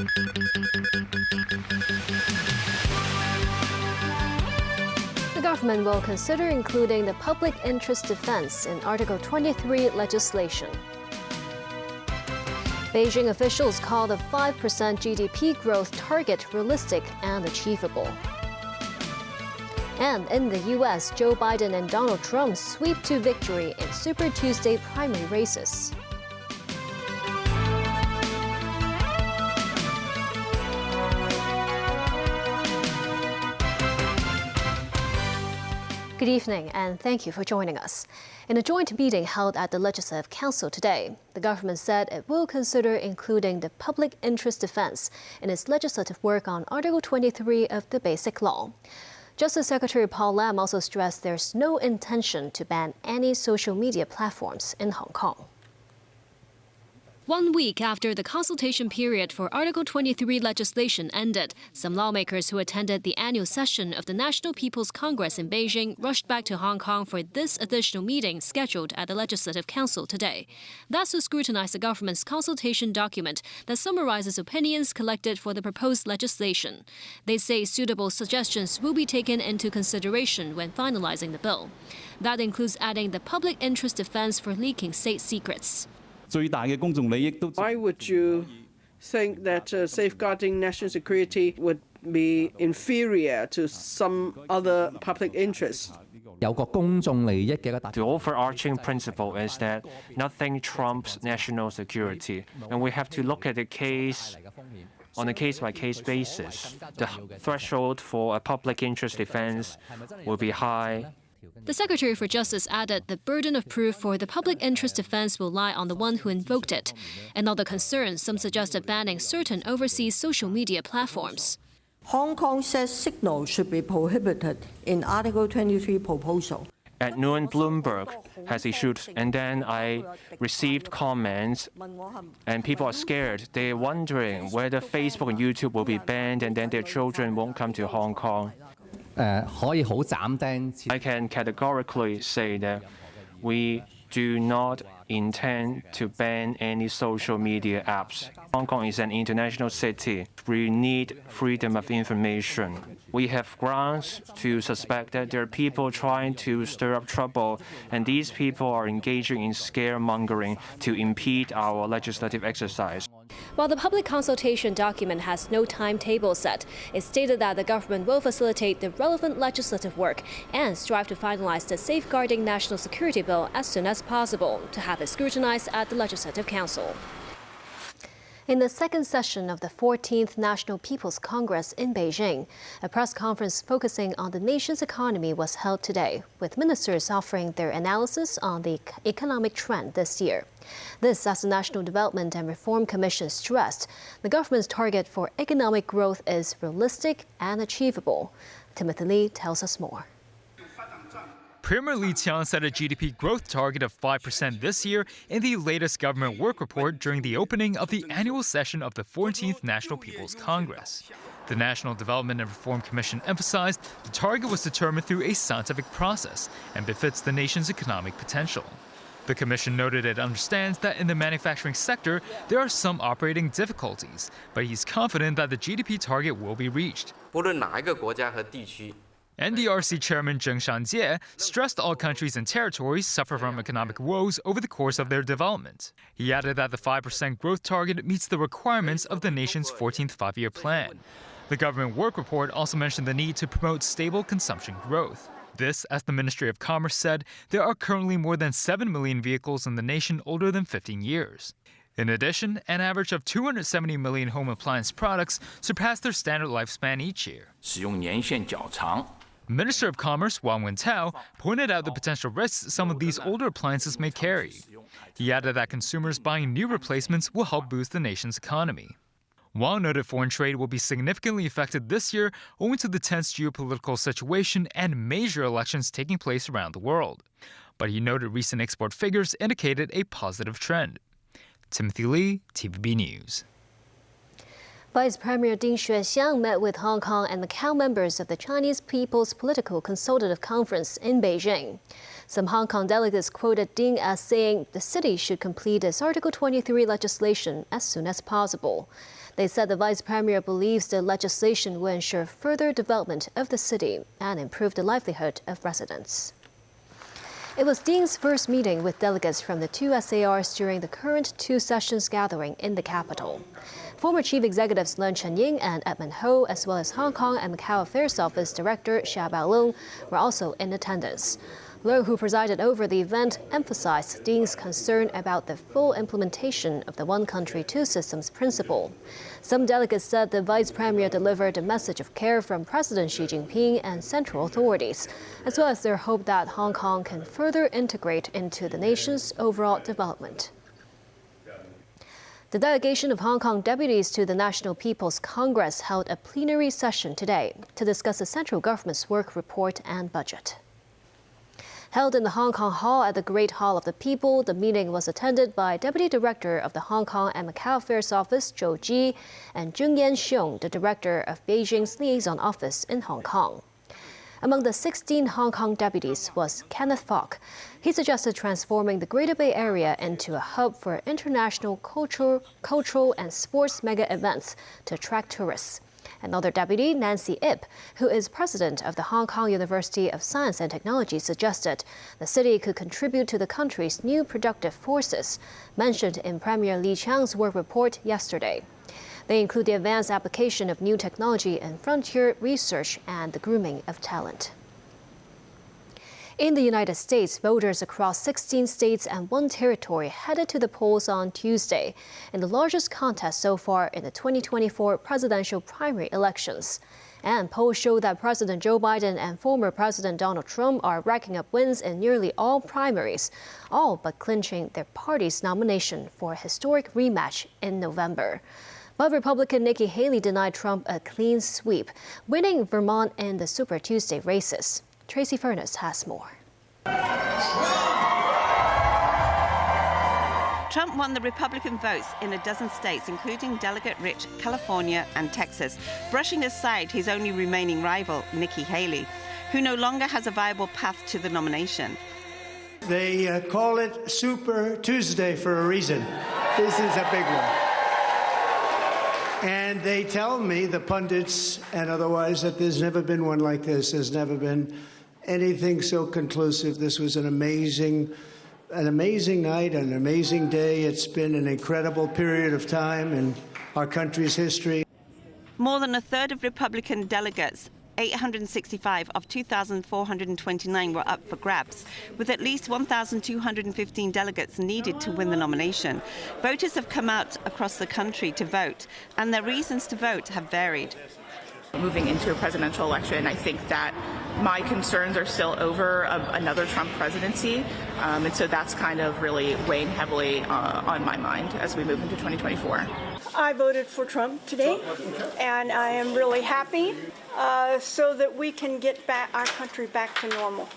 The government will consider including the public interest defense in Article 23 legislation. Beijing officials call the 5% GDP growth target realistic and achievable. And in the U.S., Joe Biden and Donald Trump sweep to victory in Super Tuesday primary races. Good evening, and thank you for joining us. In a joint meeting held at the Legislative Council today, the government said it will consider including the public interest defense in its legislative work on Article 23 of the Basic Law. Justice Secretary Paul Lam also stressed there's no intention to ban any social media platforms in Hong Kong. 1 week after the consultation period for Article 23 legislation ended, some lawmakers who attended the annual session of the National People's Congress in Beijing rushed back to Hong Kong for this additional meeting scheduled at the Legislative Council today. That's to scrutinize the government's consultation document that summarizes opinions collected for the proposed legislation. They say suitable suggestions will be taken into consideration when finalizing the bill. That includes adding the public interest defense for leaking state secrets. Why would you think that safeguarding national security would be inferior to some other public interests? The overarching principle is that nothing trumps national security, and we have to look at the case on a case-by-case basis. The threshold for a public interest defense will be high. The Secretary for Justice added the burden of proof for the public interest defense will lie on the one who invoked it. Another concern, some suggested banning certain overseas social media platforms. Hong Kong says signal should be prohibited in Article 23 proposal. At noon, Bloomberg has issued, and then I received comments, and people are scared. They're wondering whether Facebook and YouTube will be banned, and then their children won't come to Hong Kong. I can categorically say that we do not intend to ban any social media apps. Hong Kong is an international city. We need freedom of information. We have grounds to suspect that there are people trying to stir up trouble, and these people are engaging in scaremongering to impede our legislative exercise. While the public consultation document has no timetable set, it stated that the government will facilitate the relevant legislative work and strive to finalize the Safeguarding National Security Bill as soon as possible to have it scrutinized at the Legislative Council. In the second session of the 14th National People's Congress in Beijing, a press conference focusing on the nation's economy was held today, with ministers offering their analysis on the economic trend this year. This, as the National Development and Reform Commission stressed, the government's target for economic growth is realistic and achievable. Timothy Lee tells us more. Premier Li Qiang set a GDP growth target of 5% this year in the latest government work report during the opening of the annual session of the 14th National People's Congress. The National Development and Reform Commission emphasized the target was determined through a scientific process and befits the nation's economic potential. The Commission noted it understands that in the manufacturing sector, there are some operating difficulties, but he's confident that the GDP target will be reached. NDRC Chairman Zheng Shanjie stressed all countries and territories suffer from economic woes over the course of their development. He added that the 5% growth target meets the requirements of the nation's 14th five-year plan. The government work report also mentioned the need to promote stable consumption growth. This, as the Ministry of Commerce said, there are currently more than 7 million vehicles in the nation older than 15 years. In addition, an average of 270 million home appliance products surpass their standard lifespan each year. Minister of Commerce Wang Wentao pointed out the potential risks some of these older appliances may carry. He added that consumers buying new replacements will help boost the nation's economy. Wang noted foreign trade will be significantly affected this year owing to the tense geopolitical situation and major elections taking place around the world. But he noted recent export figures indicated a positive trend. Timothy Lee, TVB News. Vice Premier Ding Xuexiang met with Hong Kong and Macau members of the Chinese People's Political Consultative Conference in Beijing. Some Hong Kong delegates quoted Ding as saying the city should complete its Article 23 legislation as soon as possible. They said the vice premier believes the legislation will ensure further development of the city and improve the livelihood of residents. It was Ding's first meeting with delegates from the two SARs during the current two sessions gathering in the capital. Former chief executives Leung Chun-ying and Edmund Ho, as well as Hong Kong and Macau Affairs Office Director Xia Baolong, were also in attendance. Leung, who presided over the event, emphasized Ding's concern about the full implementation of the one country, two systems principle. Some delegates said the vice premier delivered a message of care from President Xi Jinping and central authorities, as well as their hope that Hong Kong can further integrate into the nation's overall development. The delegation of Hong Kong deputies to the National People's Congress held a plenary session today to discuss the central government's work report and budget. Held in the Hong Kong Hall at the Great Hall of the People, the meeting was attended by Deputy Director of the Hong Kong and Macau Affairs Office, Zhou Ji, and Zheng Yan-xiong, the Director of Beijing's Liaison Office in Hong Kong. Among the 16 Hong Kong deputies was Kenneth Fok. He suggested transforming the Greater Bay Area into a hub for international cultural and sports mega events to attract tourists. Another deputy, Nancy Ip, who is president of the Hong Kong University of Science and Technology, suggested the city could contribute to the country's new productive forces, mentioned in Premier Li Qiang's work report yesterday. They include the advanced application of new technology and frontier research and the grooming of talent. In the United States, voters across 16 states and one territory headed to the polls on Tuesday in the largest contest so far in the 2024 presidential primary elections. And polls show that President Joe Biden and former President Donald Trump are racking up wins in nearly all primaries, all but clinching their party's nomination for a historic rematch in November. But Republican Nikki Haley denied Trump a clean sweep, winning Vermont in the Super Tuesday races. Tracy Furness has more. Trump won the Republican votes in a dozen states, including delegate-rich California and Texas, brushing aside his only remaining rival, Nikki Haley, who no longer has a viable path to the nomination. They call it Super Tuesday for a reason. This is a big one. And they tell me, the pundits and otherwise, that there's never been one like this. There's never been anything so conclusive. This was an amazing night, an amazing day. It's been an incredible period of time in our country's history. More than a third of Republican delegates, 865 of 2,429, were up for grabs, with at least 1,215 delegates needed to win the nomination. Voters have come out across the country to vote, and their reasons to vote have varied. Moving into a presidential election, I think that my concerns are still over another Trump presidency, and so that's kind of really weighing heavily on my mind as we move into 2024. I voted for Trump today, and I am really happy so that we can get our country back to normal.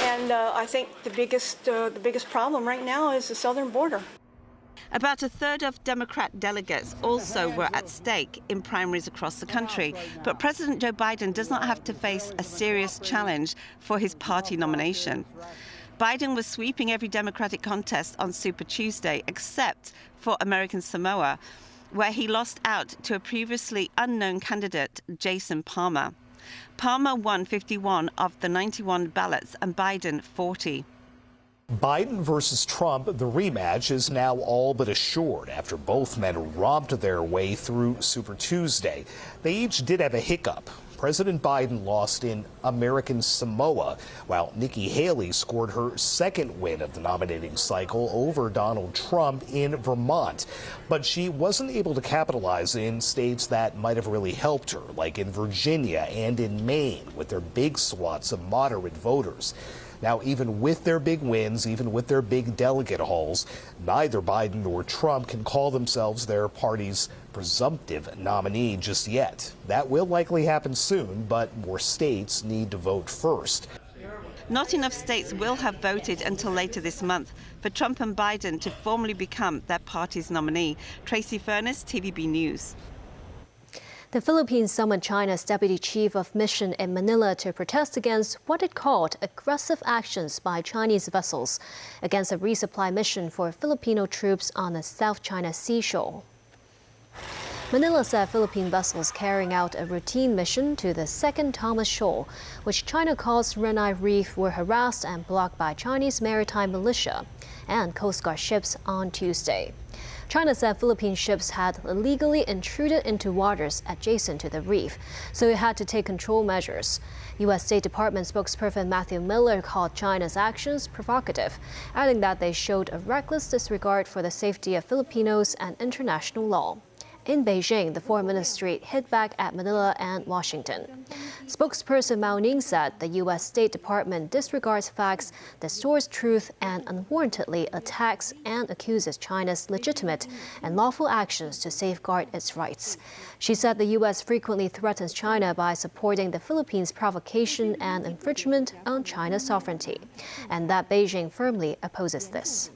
And I think the biggest problem right now is the southern border. About a third of Democrat delegates also were at stake in primaries across the country, but President Joe Biden does not have to face a serious challenge for his party nomination. Biden was sweeping every Democratic contest on Super Tuesday, except for American Samoa, where he lost out to a previously unknown candidate, Jason Palmer. Palmer won 51 of the 91 ballots and Biden 40. Biden versus Trump, the rematch is now all but assured after both men romped their way through Super Tuesday. They each did have a hiccup. President Biden lost in American Samoa, while Nikki Haley scored her second win of the nominating cycle over Donald Trump in Vermont. But she wasn't able to capitalize in states that might have really helped her, like in Virginia and in Maine, with their big swaths of moderate voters. Now, even with their big wins, even with their big delegate hauls, neither Biden nor Trump can call themselves their party's presumptive nominee just yet. That will likely happen soon, but more states need to vote first. Not enough states will have voted until later this month for Trump and Biden to formally become their party's nominee. Tracy Furness, TVB News. The Philippines summoned China's deputy chief of mission in Manila to protest against what it called aggressive actions by Chinese vessels against a resupply mission for Filipino troops on the South China Sea shoal. Manila said Philippine vessels carrying out a routine mission to the second Thomas Shoal, which China calls Renai Reef, were harassed and blocked by Chinese maritime militia and Coast Guard ships on Tuesday. China said Philippine ships had illegally intruded into waters adjacent to the reef, so it had to take control measures. U.S. State Department spokesperson Matthew Miller called China's actions provocative, adding that they showed a reckless disregard for the safety of Filipinos and international law. In Beijing, the foreign ministry hit back at Manila and Washington. Spokesperson Mao Ning said the U.S. State Department disregards facts, distorts truth, and unwarrantedly attacks and accuses China's legitimate and lawful actions to safeguard its rights. She said the U.S. frequently threatens China by supporting the Philippines' provocation and infringement on China's sovereignty, and that Beijing firmly opposes this.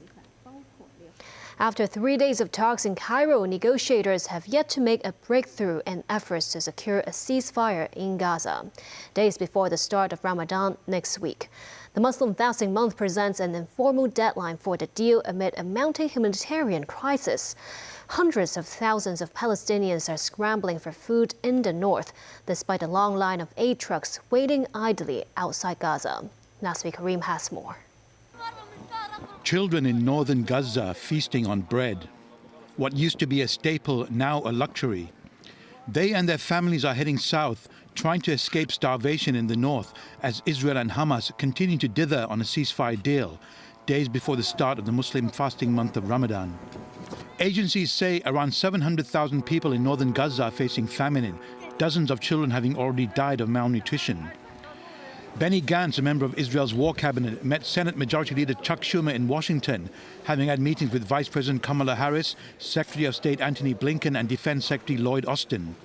After 3 days of talks in Cairo, negotiators have yet to make a breakthrough in efforts to secure a ceasefire in Gaza, days before the start of Ramadan next week. The Muslim fasting month presents an informal deadline for the deal amid a mounting humanitarian crisis. Hundreds of thousands of Palestinians are scrambling for food in the north, despite a long line of aid trucks waiting idly outside Gaza. Nasvi Karim has more. Children in northern Gaza feasting on bread. What used to be a staple, now a luxury. They and their families are heading south, trying to escape starvation in the north as Israel and Hamas continue to dither on a ceasefire deal, days before the start of the Muslim fasting month of Ramadan. Agencies say around 700,000 people in northern Gaza are facing famine, dozens of children having already died of malnutrition. Benny Gantz, a member of Israel's war cabinet, met Senate Majority Leader Chuck Schumer in Washington, having had meetings with Vice President Kamala Harris, Secretary of State Antony Blinken, and Defense Secretary Lloyd Austin.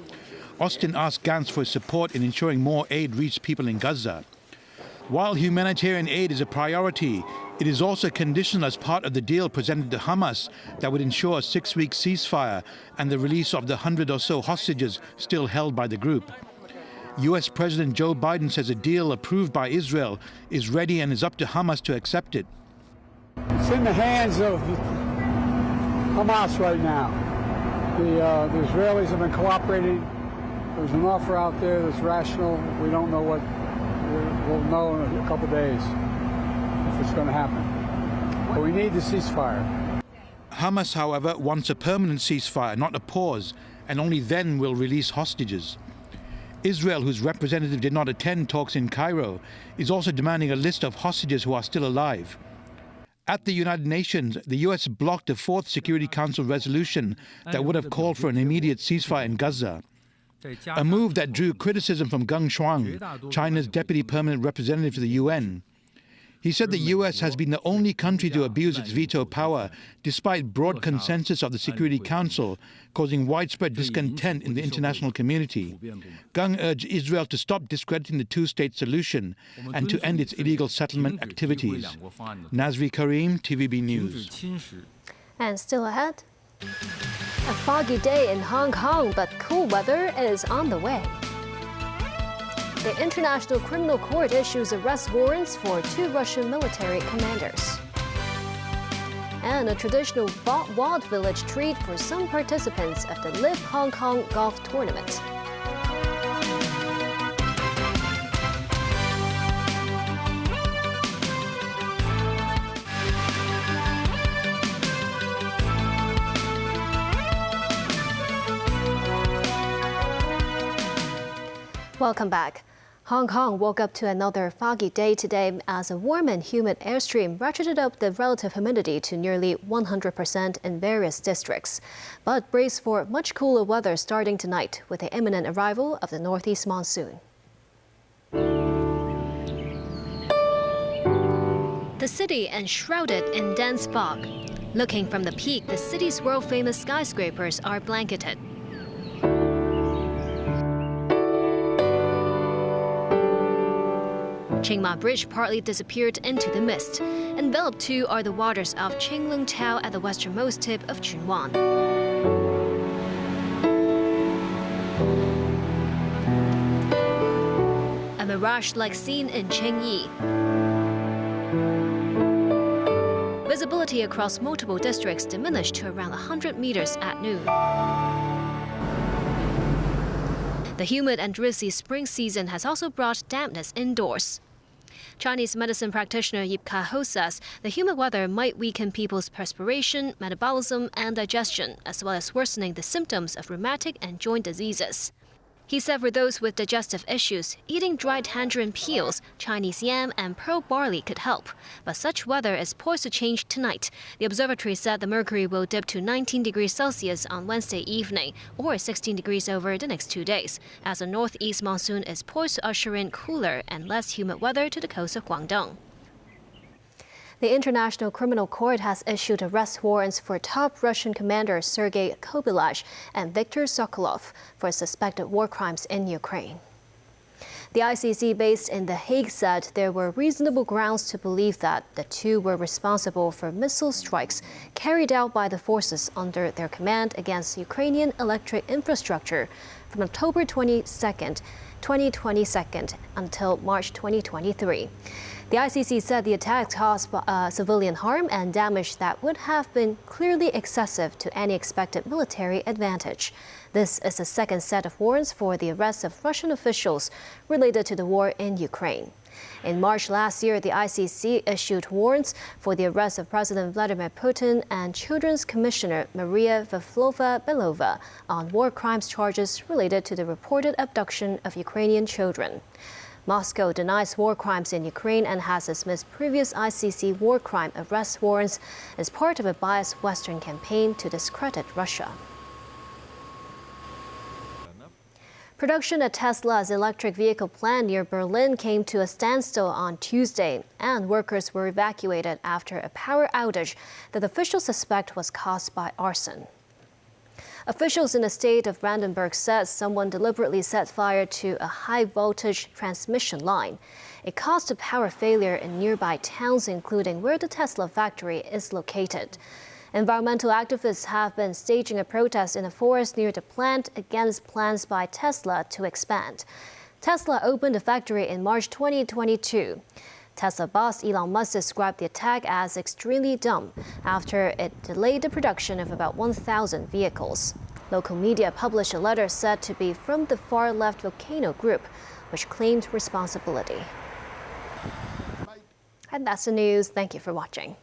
Austin asked Gantz for his support in ensuring more aid reached people in Gaza. While humanitarian aid is a priority, it is also conditional as part of the deal presented to Hamas that would ensure a 6-week ceasefire and the release of the 100 or so hostages still held by the group. U.S. President Joe Biden says a deal approved by Israel is ready and is up to Hamas to accept it. It's in the hands of Hamas right now. The Israelis have been cooperating. There's an offer out there that's rational. We don't know what. We'll know in a couple of days if it's going to happen. But we need the ceasefire. Hamas, however, wants a permanent ceasefire, not a pause, and only then will release hostages. Israel, whose representative did not attend talks in Cairo, is also demanding a list of hostages who are still alive. At the United Nations, the U.S. blocked a 4th Security Council resolution that would have called for an immediate ceasefire in Gaza, a move that drew criticism from Geng Shuang, China's deputy permanent representative to the UN. He said the U.S. has been the only country to abuse its veto power, despite broad consensus of the Security Council, causing widespread discontent in the international community. Geng urged Israel to stop discrediting the two-state solution and to end its illegal settlement activities. Nazri Karim, TVB News. And still ahead, a foggy day in Hong Kong, but cool weather is on the way. The International Criminal Court issues arrest warrants for 2 Russian military commanders. And a traditional wild village treat for some participants of the Live Hong Kong golf tournament. Welcome back. Hong Kong woke up to another foggy day today as a warm and humid airstream ratcheted up the relative humidity to nearly 100% in various districts. But brace for much cooler weather starting tonight with the imminent arrival of the northeast monsoon. The city enshrouded in dense fog. Looking from the peak, the city's world-famous skyscrapers are blanketed. Chiang Mai Bridge partly disappeared into the mist. Enveloped too are the waters of Ching Lung Chau at the westernmost tip of Chun Wan. A mirage-like scene in Cheng Yi. Visibility across multiple districts diminished to around 100 meters at noon. The humid and drizzly spring season has also brought dampness indoors. Chinese medicine practitioner Yip Ka-ho says the humid weather might weaken people's perspiration, metabolism, and digestion, as well as worsening the symptoms of rheumatic and joint diseases. He said for those with digestive issues, eating dried tangerine peels, Chinese yam, and pearl barley could help. But such weather is poised to change tonight. The observatory said the mercury will dip to 19 degrees Celsius on Wednesday evening, or 16 degrees over the next 2 days, as a northeast monsoon is poised to usher in cooler and less humid weather to the coast of Guangdong. The International Criminal Court has issued arrest warrants for top Russian commander Sergei Kobylash and Viktor Sokolov for suspected war crimes in Ukraine. The ICC based in The Hague said there were reasonable grounds to believe that the two were responsible for missile strikes carried out by the forces under their command against Ukrainian electric infrastructure from October 22nd, 2022 until March 2023. The ICC said the attacks caused civilian harm and damage that would have been clearly excessive to any expected military advantage. This is the second set of warrants for the arrest of Russian officials related to the war in Ukraine. In March last year, the ICC issued warrants for the arrest of President Vladimir Putin and Children's Commissioner Maria Vavlova-Belova on war crimes charges related to the reported abduction of Ukrainian children. Moscow denies war crimes in Ukraine and has dismissed previous ICC war crime arrest warrants as part of a biased Western campaign to discredit Russia. Production at Tesla's electric vehicle plant near Berlin came to a standstill on Tuesday, and workers were evacuated after a power outage that officials suspect was caused by arson. Officials in the state of Brandenburg said someone deliberately set fire to a high-voltage transmission line. It caused a power failure in nearby towns, including where the Tesla factory is located. Environmental activists have been staging a protest in a forest near the plant against plans by Tesla to expand. Tesla opened the factory in March 2022. Tesla boss Elon Musk described the attack as extremely dumb after it delayed the production of about 1,000 vehicles. Local media published a letter said to be from the far-left Volcano Group, which claimed responsibility. And that's the news. Thank you for watching.